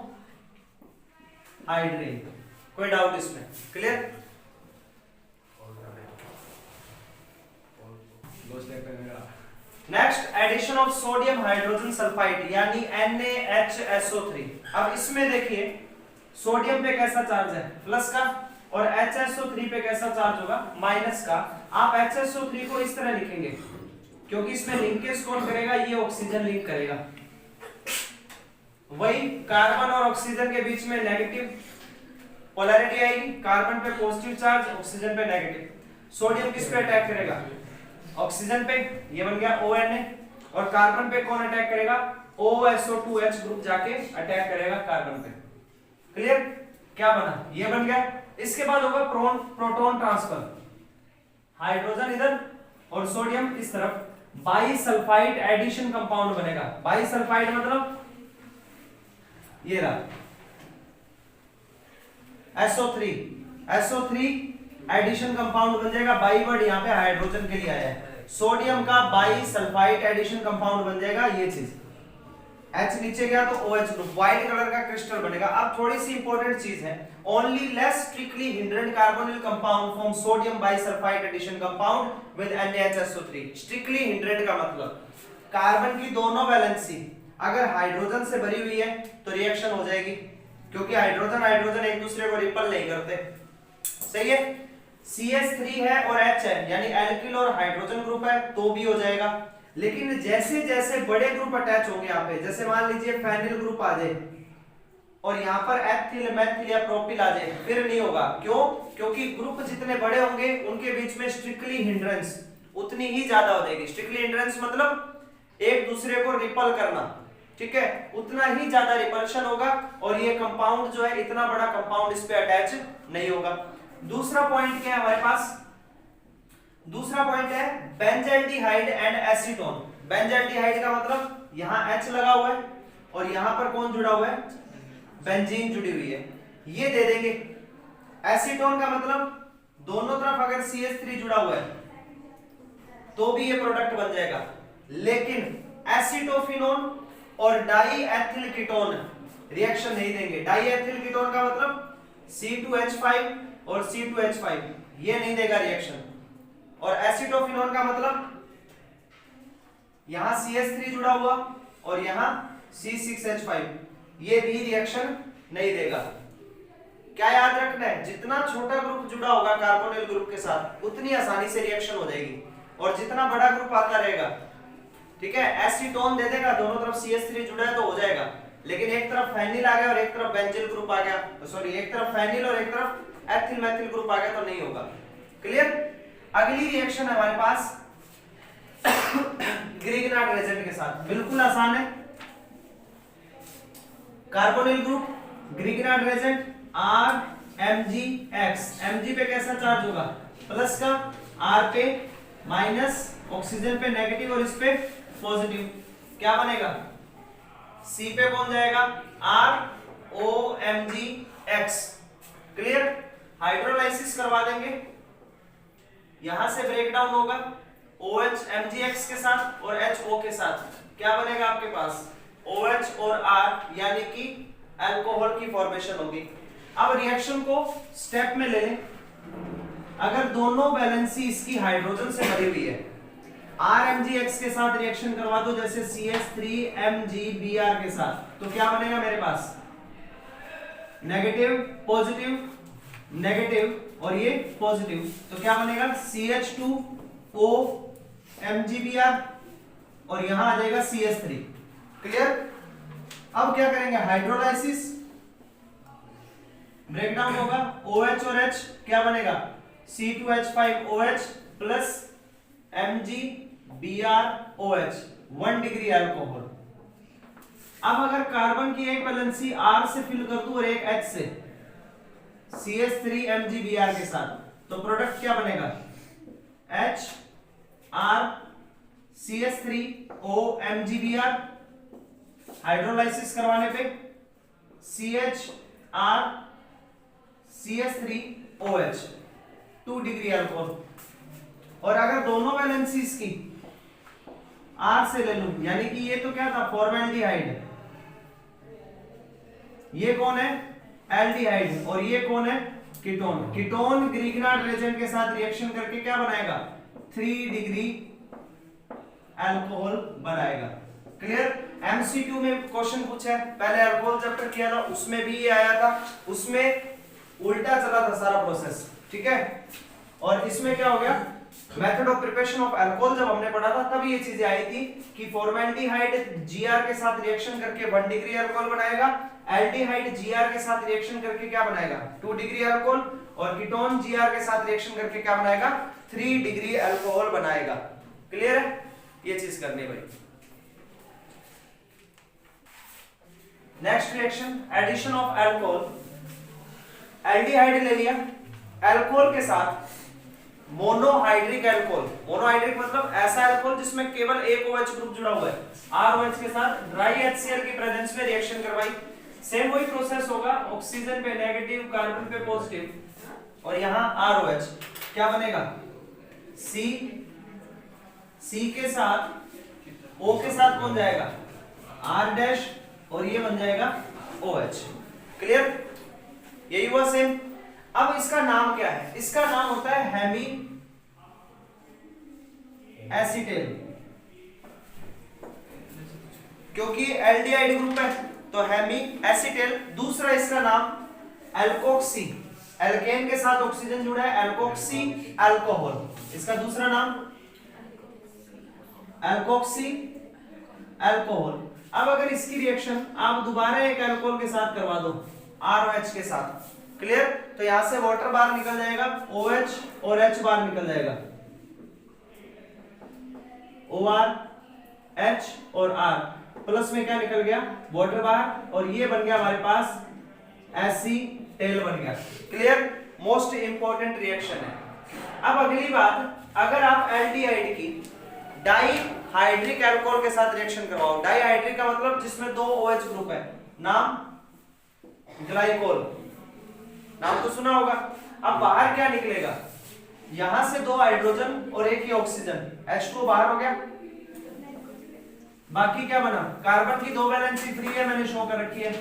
Speaker 1: कोई डाउट इसमें, clear. Next, addition of sodium hydrogen sulphide यानी NaHSO3। अब इसमें देखिए सोडियम पे कैसा चार्ज है, प्लस का, और HSO3 पे कैसा चार्ज होगा, माइनस का। आप HSO3 को इस तरह लिखेंगे क्योंकि इसमें लिंकेज कौन करेगा, ये ऑक्सीजन लिंक करेगा। वही कार्बन और ऑक्सीजन के बीच में नेगेटिव पोलैरिटी आएगी, कार्बन पे पॉजिटिव चार्ज, ऑक्सीजन पे नेगेटिव। सोडियम किस पे अटैक करेगा, ऑक्सीजन पे, ये बन गया ONA, और कार्बन पे कौन अटैक करेगा, OSO2H ग्रुप जाके अटैक करेगा कार्बन पे। क्लियर, क्या बना, ये बन गया। इसके बाद होगा प्रोटॉन ट्रांसफर, हाइड्रोजन इधर और सोडियम इस तरफ, बाइसल्फाइड एडिशन कंपाउंड बनेगा। बाइसल्फाइड मतलब ये रहा SO3 एडिशन कंपाउंड बन जाएगा। बाई वर्ड यहाँ पे हाइड्रोजन के लिए आया है, सोडियम का बाइसल्फाइड एडिशन कंपाउंड बन जाएगा ये चीज। H नीचे गया तो OH ग्रुप, व्हाइट कलर का क्रिस्टल बनेगा। अब थोड़ी सी इंपॉर्टेंट चीज है, only less strictly hindered carbonyl compound from sodium bisulphite addition compound with NaHSO3। Strictly hindered का मतलब कार्बन की दोनों वैलेंसी अगर हाइड्रोजन से भरी हुई है तो रिएक्शन हो जाएगी, क्योंकि हाइड्रोजन एक दूसरे को रिपल नहीं करते, सही है। CH3 है और H है, यानी एल्किल और हाइड्रोजन ग्रुप है तो भी हो जाएगा। लेकिन जैसे जैसे बड़े ग्रुप अटैच होंगे यहाँ पे, जैसे मान लीजिए फेनिल ग्रुप आ जाए और यहाँ पर एथिल मेथिल या प्रोपिल आ जाए, फिर नहीं होगा। क्यों, क्योंकि ग्रुप जितने बड़े होंगे उनके बीच में स्ट्रिक्टली हिंड्रेंस उतनी ही ज्यादा हो जाएगी। स्ट्रिक्टली हिंड्रेंस मतलब एक दूसरे को रिपल करना, ठीक है, उतना ही ज्यादा रिपल्शन होगा और ये कंपाउंड जो है इतना बड़ा कंपाउंड इस पे अटैच नहीं होगा। दूसरा पॉइंट क्या है हमारे पास, दूसरा पॉइंट है बेंजाल्डिहाइड एंड एसीटोन। बेंजाल्डिहाइड का मतलब यहां H लगा हुआ है और यहां पर कौन जुड़ा हुआ है, बेंजीन जुड़ी हुई है, ये दे देंगे। एसीटोन का मतलब दोनों तरफ अगर CH3 जुड़ा हुआ है तो भी ये प्रोडक्ट बन जाएगा। लेकिन एसिटोफिनोन और डाई एथिल कीटोन रिएक्शन नहीं देंगे। डाई एथिल कीटोन का मतलब C2H5 और C2H5, ये नहीं देगा रिएक्शन। और एसिटोफिनोन का मतलब यहां CH3 जुड़ा हुआ और यहां C6H5, ये भी रिएक्शन नहीं देगा। क्या याद रखना है, जितना छोटा ग्रुप जुड़ा होगा कार्बोनिल ग्रुप के साथ उतनी आसानी से रिएक्शन हो जाएगी, और जितना बड़ा ग्रुप आता रहेगा, ठीक है, एसीटोन दे देगा, दोनों तरफ CH3 जुड़ा है तो हो जाएगा, लेकिन एक तरफ फेनिल आ गया और एक तरफ बेंजिल ग्रुप आ गया, सॉरी एक तरफ फेनिल और एक तरफ एथिल मेथिल ग्रुप आ गया तो नहीं होगा। क्लियर। अगली रिएक्शन है हमारे पास ग्रिग्नार्ड रेजेंट के साथ, बिल्कुल आसान है। Carbonyl group Grignard reagent RMgX, Mg पे कैसा चार्ज होगा, प्लस का, R पे माइनस, ऑक्सीजन पे नेगेटिव और इस पे पॉजिटिव, क्या बनेगा, C पे कौन जाएगा, ROMgX। क्लियर। हाइड्रोलाइसिस करवा देंगे, यहां से ब्रेक डाउन होगा OH MgX के साथ और HO के साथ, क्या बनेगा आपके पास, OH और R, यानी कि अल्कोहल की फॉर्मेशन होगी। अब रिएक्शन को स्टेप में ले लें। अगर दोनों वैलेंसी इसकी हाइड्रोजन से भरी हुई है, RMgX के साथ रिएक्शन करवा दो जैसे CH3MgBr के साथ, तो क्या बनेगा मेरे पास, नेगेटिव पॉजिटिव नेगेटिव और ये पॉजिटिव, तो क्या बनेगा CH2O MgBr और यहां आ जाएगा CH3। क्लियर। अब क्या करेंगे, हाइड्रोलाइसिस, ब्रेकडाउन होगा, OH और H क्या बनेगा, C2H5OH plus MgBrOH, 1 degree alcohol. अब अगर कार्बन की एक वैलेंसी R से फिल कर दूं और एक H से, CH3MgBr के साथ, तो प्रोडक्ट क्या बनेगा, HR CH3O MgBr, हाइड्रोलाइसिस करवाने पे CHR CH3OH, 2 डिग्री अल्कोहल। और अगर दोनों वैलेंसीज की R से ले लूं, यानी कि ये तो क्या था, फॉर्मेल्डिहाइड, ये कौन है, एल्डिहाइड, और ये कौन है, कीटोन। कीटोन ग्रिग्नार्ड रेजेंट के साथ रिएक्शन करके क्या बनाएगा, 3 डिग्री अल्कोहल बनाएगा। क्लियर। MCQ में क्वेश्चन पूछा है, पहले अल्कोहल चैप्टर किया था उसमें भी ये आया था, उसमें उल्टा चला था सारा प्रोसेस, ठीक है। और इसमें क्या हो गया, method of preparation of alcohol जब हमने पढ़ा था तब ये चीजें आई थी कि फॉर्मेल्डिहाइड Gr के साथ रिएक्शन करके 1 डिग्री अल्कोहल बनाएगा, एल्डिहाइड Gr के साथ रिएक्शन करके क्या बनाएगा, 2 डिग्री अल्कोहल, और कीटोन Gr के साथ रिएक्शन करके क्या बनाएगा, 3 डिग्री अल्कोहल बनाएगा। क्लियर है, ये चीज करनी भाई। Next reaction, addition of alcohol. Aldehyde ले लिया, अल्कोहल के साथ मोनोहाइड्रिक अल्कोहल, मोनोहाइड्रिक मतलब ऐसा अल्कोहल जिसमें केवल एक OH ग्रुप जुड़ा हुआ है, ROH के साथ ड्राई HCl की प्रेजेंस में रिएक्शन करवाई, सेम वही प्रोसेस होगा, ऑक्सीजन पे नेगेटिव, कार्बन पे पॉजिटिव, और यहां ROH, क्या बनेगा, C के साथ O के साथ कौन जाएगा, R डैश, और ये बन जाएगा OH। क्लियर, यही हुआ सेम। अब इसका नाम क्या है, इसका नाम होता है हेमी एसिटेल, क्योंकि एल्डिहाइड ग्रुप है तो हेमी एसिटेल। दूसरा इसका नाम एल्कोक्सी, एल्केन के साथ ऑक्सीजन जुड़ा है, एल्कोक्सी अल्कोहल, इसका दूसरा नाम एल्कोक्सी अल्कोहल। अब अगर इसकी रिएक्शन आप दोबारा एक अल्कोहल के साथ करवा दो, ROH के साथ, क्लियर, तो यहां से वाटर बार निकल जाएगा, OH और H बार निकल जाएगा, OR H और R, प्लस में क्या निकल गया, वाटर बार, और ये बन गया हमारे पास एसीटेल बन गया। क्लियर, मोस्ट इंपॉर्टेंट रिएक्शन है। अब अगली बात, अगर आप एल्डिहाइड की डाईहाइड्रिक अल्कोहल के साथ रिएक्शन करवाओ, डाईहाइड्रिक का मतलब जिसमें 2 OH ग्रुप है, नाम ग्लाइकोल, नाम तो सुना होगा। अब बाहर क्या निकलेगा, यहां से 2 हाइड्रोजन और एक ही ऑक्सीजन, H2 बाहर हो गया, बाकी क्या बना, कार्बन की 2 वैलेंसी फ्री है, मैंने शो कर रखी है,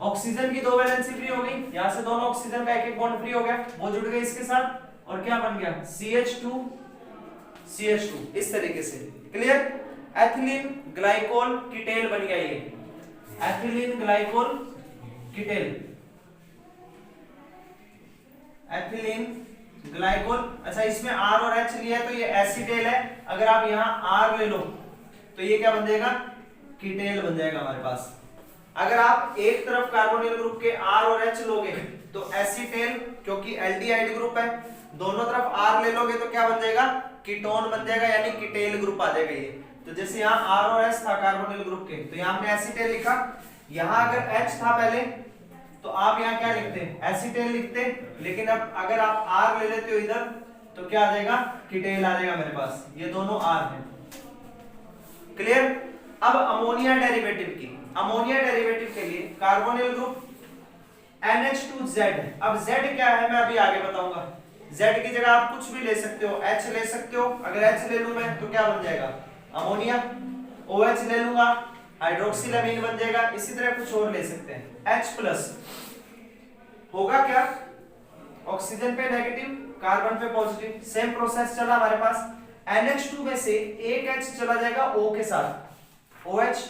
Speaker 1: ऑक्सीजन की 2 वैलेंसी फ्री हो गई, यहां से दोनों ऑक्सीजन का एक एक बॉन्ड फ्री हो गया, वो जुड़ गए इसके साथ और क्या बन गया CH2 CH2 इस तरीके से। क्लियर? एथिलीन ग्लाइकोल कीटेल बन गया ये, ethylene glycol Keitel, ethylene glycol. अच्छा इसमें R और H लिया है तो ये एसिटेल है, अगर आप यहां R ले लो तो ये क्या बन जाएगा, कीटेल बन जाएगा हमारे पास। अगर आप एक तरफ कार्बोनिल ग्रुप के R और H लोगे तो एसिटेल, क्योंकि एल्डिहाइड ग्रुप है, दोनों तरफ R ले लोगे तो क्या बन जाएगा, कीटोन बन जाएगा, यानी कीटेल ग्रुप आ जाएगा ये। तो जैसे यहाँ R और H था कार्बोनिल ग्रुप के, तो यहाँ हमने एसिटेल लिखा, यहाँ अगर H था पहले तो आप यहाँ क्या लिखते, एसिटेल लिखते, लेकिन अब अगर आप R ले लेते हो इधर तो क्या आ जाएगा, कीटेल आ जाएगा मेरे पास, ये दोनों R है। क्लियर? अब अमोनिया डेरिवेटिव की, अमोनिया डेरिवेटिव के लिए कार्बोनिल ग्रुप NH2Z, अब Z क्या है मैं अभी आगे बताऊंगा। Z की जगह आप कुछ भी ले सकते हो, H ले सकते हो, अगर H ले लूं मैं तो क्या बन जाएगा, अमोनिया। OH ले लूंगा, हाइड्रोक्सिलामीन बन जाएगा, इसी तरह कुछ और ले सकते हैं। H प्लस होगा क्या, ऑक्सीजन पे नेगेटिव, कार्बन पे पॉजिटिव, सेम प्रोसेस चला हमारे पास। NH2 में से एक H चला जाएगा O के साथ, OH,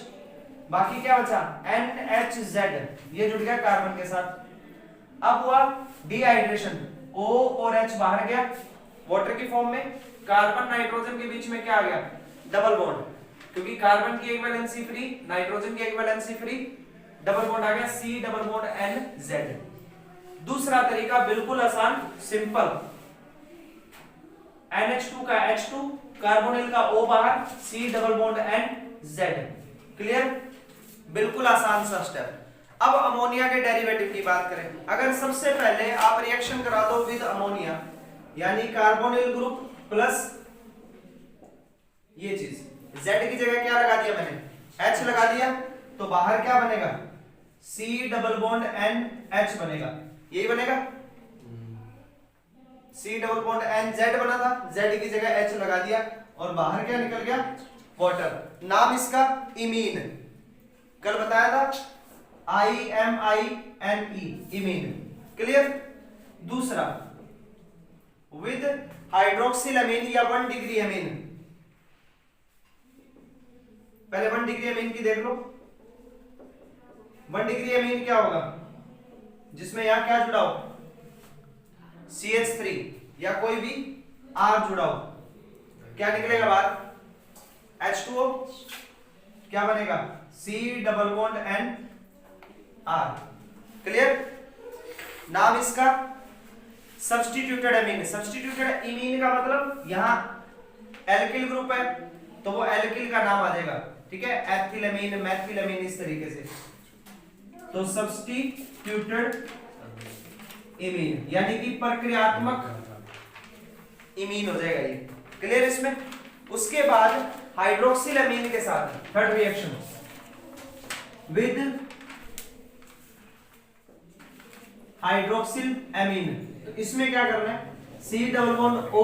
Speaker 1: बाकी क्या बचा NHZ, ये जुड़ गया कार्बन के साथ। अब हुआ डिहाइड्रेशन, O और H बाहर गया वाटर की फॉर्म में, कार्बन नाइट्रोजन के बीच में क्या आ गया, डबल बॉन्ड, क्योंकि कार्बन की एक वैलेंसी फ्री, नाइट्रोजन की एक वैलेंसी फ्री, डबल बॉन्ड आ गया C डबल बॉन्ड NZ। दूसरा तरीका बिल्कुल आसान, सिंपल, NH2 का H2, कार्बोनिल का O बाहर, C double bond NZ। Clear? बिल्कुल आसान सा स्टेप। अब अमोनिया के डेरिवेटिव की बात करें, अगर सबसे पहले आप रिएक्शन करा दो विद अमोनिया, यानी कार्बोनिल ग्रुप प्लस ये चीज, Z की जगह क्या लगा दिया मैंने, H लगा दिया, तो बाहर क्या बनेगा, C डबल बॉन्ड NH बनेगा, यही बनेगा, C डबल बॉन्ड NZ बना था, Z की जगह H लगा दिया और बाहर क्या निकल गया, वाटर। नाम इसका इमीन, कल बताया था IMINE, इमीन। क्लियर? दूसरा विद हाइड्रोक्सिलामीन या 1 डिग्री अमीन, पहले 1 डिग्री अमीन की देख लो। 1 डिग्री अमीन क्या होगा, जिसमें यहां क्या जुड़ा हो, CH3 या कोई भी R जुड़ा हो, क्या निकलेगा बाहर, H2O, क्या बनेगा, C double bond N R। Clear? नाम इसका सब्स्टिट्यूटेड अमीन, सब्स्टिट्यूटेड इमीन का मतलब यहां एल्किल ग्रुप है तो वो एल्किल का नाम आ जाएगा, ठीक है, एथिलमीन, मैथिलमीन, इस तरीके से, तो सब्स्टिट्यूटेड इमीन यानी कि प्रक्रियात्मक इमीन हो जाएगा ये। क्लियर? इसमें उसके बाद हाइड्रोक्सिलामीन के साथ third reaction with hydroxyl amine, तो इसमें क्या करना है, C double bond O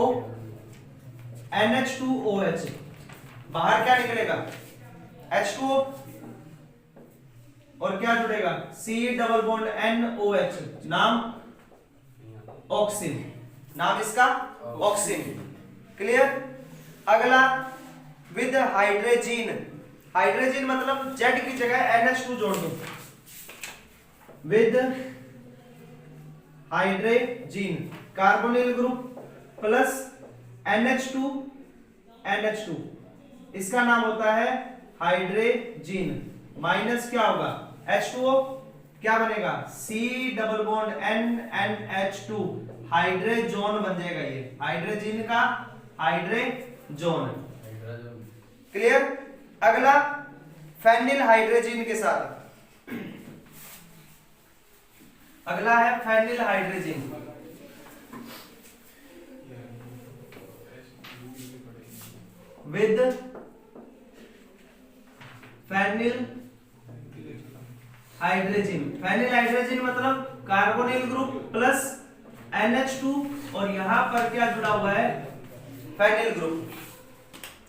Speaker 1: NH2OH, बाहर क्या निकलेगा, H2O, और क्या जुड़ेगा, C डबल बॉन्ड NOH, नाम ऑक्सिन, नाम इसका ऑक्सिन। क्लियर? अगला विद हाइड्रोजीन, हाइड्रोजीन मतलब Z की जगह NH2 जोड़ दो, with hydrazine, carbonyl group plus NH2, इसका नाम होता है हाइड्रोजीन, माइनस क्या होगा, H2O, क्या बनेगा, C double bond NH2, hydrazone बन जाएगा ये, हाइड्रोजीन का हाइड्रोजोन। क्लियर? अगला फेनिल हाइड्रोजीन के साथ, अगला है phenyl hydrazine, with phenyl hydrazine, phenyl hydrazine मतलब कार्बोनिल ग्रुप प्लस NH2 और यहां पर क्या जुड़ा हुआ है, फेनिल ग्रुप,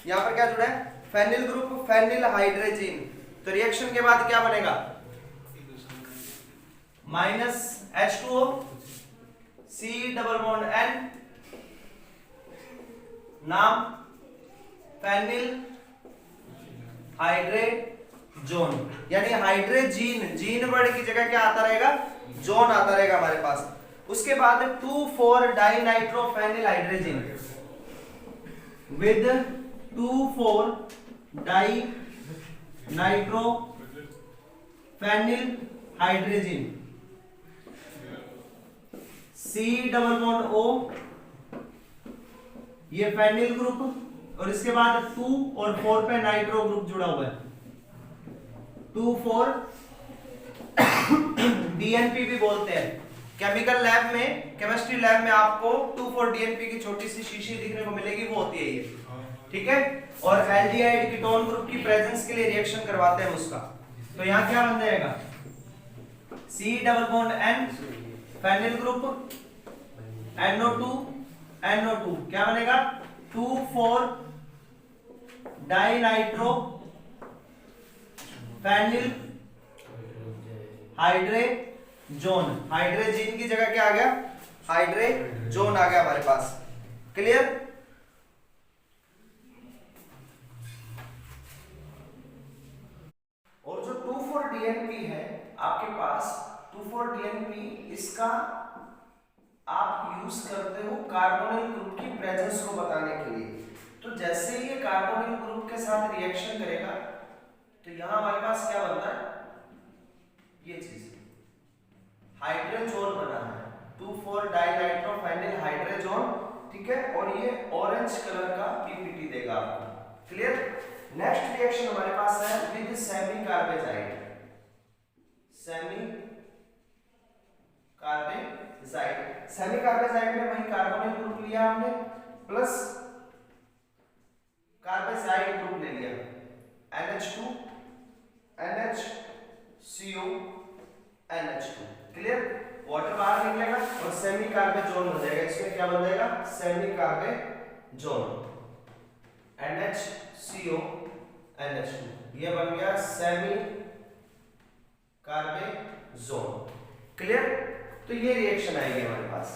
Speaker 1: यहां पर क्या जुड़ा है, फेनिल ग्रुप, फेनिल हाइड्रोजीन। तो रिएक्शन के बाद क्या बनेगा, minus H2O, C double bond N, नाम फेनिल हाइड्रेजोन, यानी हाइड्रेजीन, जीन वर्ड की जगह क्या आता रहेगा, जोन आता रहेगा हमारे पास। उसके बाद 2,4 dinitrophenyl hydrogen with 2,4 dinitrophenyl hydrogen, C double bond O, ये फेनिल ग्रुप, और इसके बाद 2 और 4 पे नाइट्रो ग्रुप जुड़ा हुआ है, 2,4 DNP भी बोलते हैं। केमिकल लैब में, केमिस्ट्री लैब में आपको 2,4 DNP की छोटी सी शीशी दिखने को मिलेगी, वो होती है ये, ठीक है। और एल्डिहाइड कीटोन ग्रुप की प्रेजेंस के लिए रिएक्शन करवाते हैं उसका। तो यहाँ क्या बन जाएगा, C double bond N, phenyl group, NO2 NO2, क्या बनेगा 2,4 डाइनाइट्रो फेनिल हाइड्रेजोन, हाइड्रोजन की जगह क्या आ गया, हाइड्रेजोन आ गया हमारे पास। क्लियर। और जो 2,4 DNP है आपके पास, 2,4 DNP इसका आप यूज करते हो कार्बोनिल ग्रुप की प्रेजेंस को बताने के लिए। तो जैसे ही ये कार्बोनिल ग्रुप के साथ रिएक्शन करेगा तो यहां हमारे पास क्या बनता है, ये चीज हाइड्रोजोन बना है, 2,4 डाइनाइट्रोफेनिल हाइड्रोजोन, ठीक है। और ये ऑरेंज कलर का पीपीटी देगा आपको। क्लियर। नेक्स्ट रिएक्शन हमारे पास है with semi carbazide, semi carbazide, semi carbazide में वही कार्बोनिल ग्रुप लिया हमने प्लस कार्बेजाइड ग्रुप ले लिया, NH2 NHCO NH2। Clear. Water बाहर निकलेगा और सेमी कार्बेजोन हो जाएगा। इसमें क्या बन जाएगा, सेमी कार्बेजोन, NHCO NH2, ये बन गया सेमी कार्बेजोन। क्लियर। तो ये रिएक्शन आएगी हमारे पास।